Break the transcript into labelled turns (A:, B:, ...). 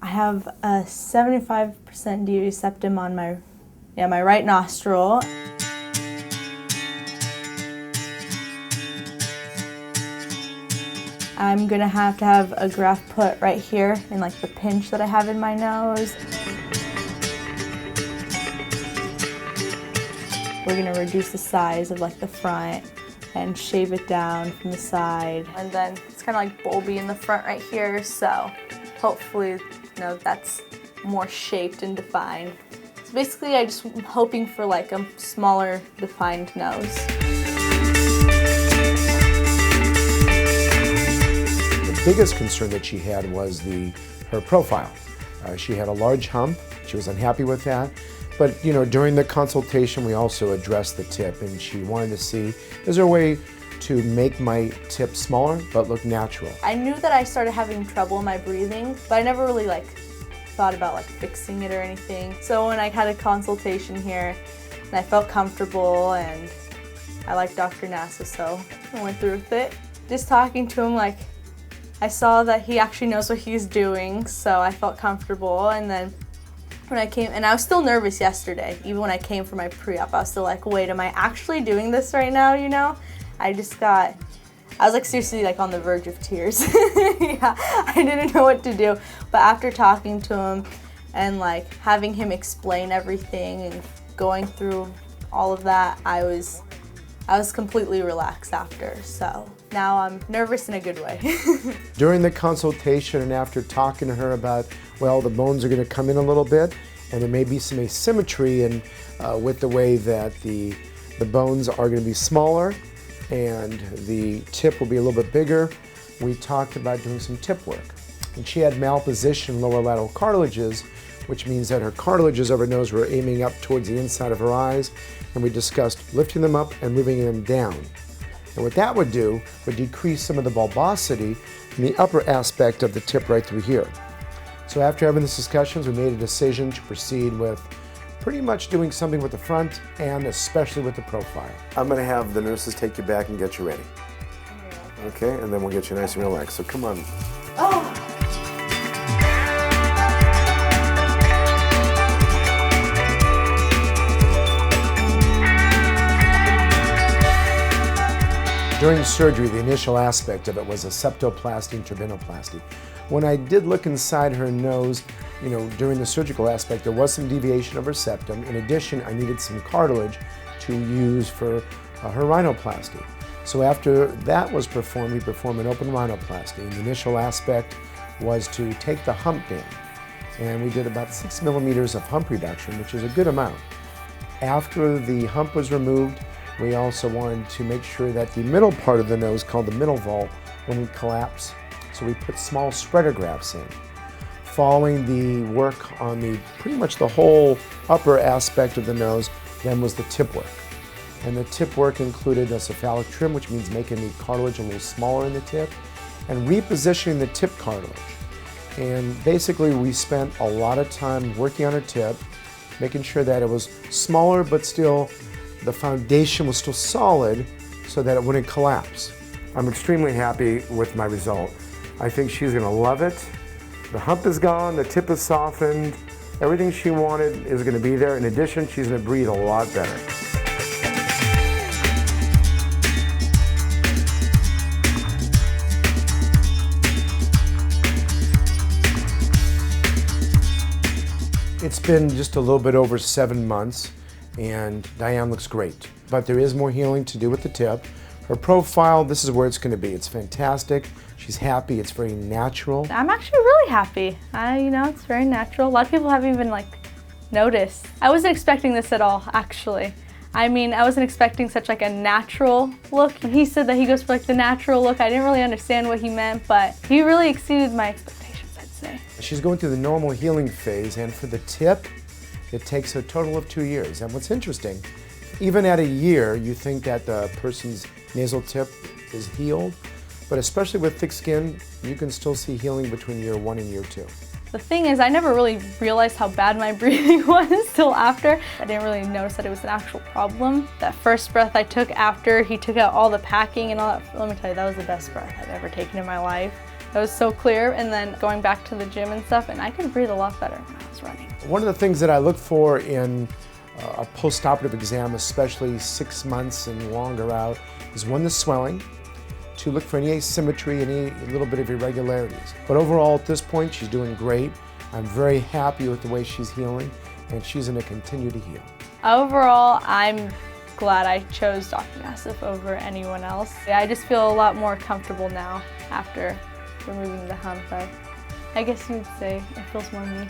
A: I have a 75% DV septum on my right nostril. I'm gonna have to have a graft put right here in like the pinch that I have in my nose. We're gonna reduce the size of like the front and shave it down from the side. And then it's kind of like bulby in the front right here, so hopefully, you know, that's more shaped and defined. So basically, I'm just hoping for like a smaller, defined nose.
B: The biggest concern that she had was her profile. She had a large hump. She was unhappy with that. But you know, during the consultation, we also addressed the tip, and she wanted to see, is there a way to make my tip smaller but look natural?
A: I knew that I started having trouble in my breathing, but I never really thought about fixing it or anything. So when I had a consultation here, and I felt comfortable, and I liked Dr. Nassif, so I went through with it. Just talking to him, I saw that he actually knows what he's doing, so I felt comfortable. And then when I came, and I was still nervous yesterday, even when I came for my pre-op, I was still like, wait, am I actually doing this right now, you know? I was seriously on the verge of tears. Yeah, I didn't know what to do. But after talking to him and having him explain everything and going through all of that, I was completely relaxed after. So now I'm nervous in a good way.
B: During the consultation and after talking to her about, well, the bones are going to come in a little bit, and there may be some asymmetry with the way that the bones are going to be smaller and the tip will be a little bit bigger, we talked about doing some tip work. And she had malposition lower lateral cartilages, which means that her cartilages of her nose were aiming up towards the inside of her eyes, and we discussed lifting them up and moving them down. And what that would do would decrease some of the bulbosity in the upper aspect of the tip right through here. So after having these discussions, we made a decision to proceed with pretty much doing something with the front and especially with the profile. I'm going to have the nurses take you back and get you ready. Okay, and then we'll get you nice and relaxed. So come on.
A: Oh.
B: During surgery, the initial aspect of it was a septoplasty and rhinoplasty. When I did look inside her nose, you know, during the surgical aspect, there was some deviation of her septum. In addition, I needed some cartilage to use for her rhinoplasty. So after that was performed, we performed an open rhinoplasty. And the initial aspect was to take the hump down. And we did about 6 millimeters of hump reduction, which is a good amount. After the hump was removed, we also wanted to make sure that the middle part of the nose, called the middle vault, wouldn't collapse. So we put small spreader grafts in. Following the work on pretty much the whole upper aspect of the nose, then was the tip work. And the tip work included a cephalic trim, which means making the cartilage a little smaller in the tip, and repositioning the tip cartilage. And basically we spent a lot of time working on her tip, making sure that it was smaller, but still the foundation was still solid so that it wouldn't collapse. I'm extremely happy with my result. I think she's gonna love it. The hump is gone, the tip is softened, everything she wanted is gonna be there. In addition, she's gonna breathe a lot better. It's been just a little bit over 7 months, and Diane looks great. But there is more healing to do with the tip. Her profile, this is where it's going to be. It's fantastic. She's happy. It's very natural.
A: I'm actually really happy. You know, it's very natural. A lot of people haven't even noticed. I wasn't expecting this at all, actually. I mean, I wasn't expecting such a natural look. When he said that he goes for the natural look, I didn't really understand what he meant, but he really exceeded my expectations, I'd say.
B: She's going through the normal healing phase, and for the tip, it takes a total of 2 years. And what's interesting, even at a year, you think that the person's nasal tip is healed, but especially with thick skin, you can still see healing between year 1 and year 2.
A: The thing is, I never really realized how bad my breathing was till after. I didn't really notice that it was an actual problem. That first breath I took after he took out all the packing and all that, let me tell you, that was the best breath I've ever taken in my life. It was so clear, and then going back to the gym and stuff, and I could breathe a lot better when I was running.
B: One of the things that I look for in a post-operative exam, especially 6 months and longer out, is one, the swelling, to look for any asymmetry, any little bit of irregularities. But overall, at this point, she's doing great. I'm very happy with the way she's healing, and she's going to continue to heal.
A: Overall, I'm glad I chose Dr. Nassif over anyone else. I just feel a lot more comfortable now after removing the hump. I guess you would say it feels more me.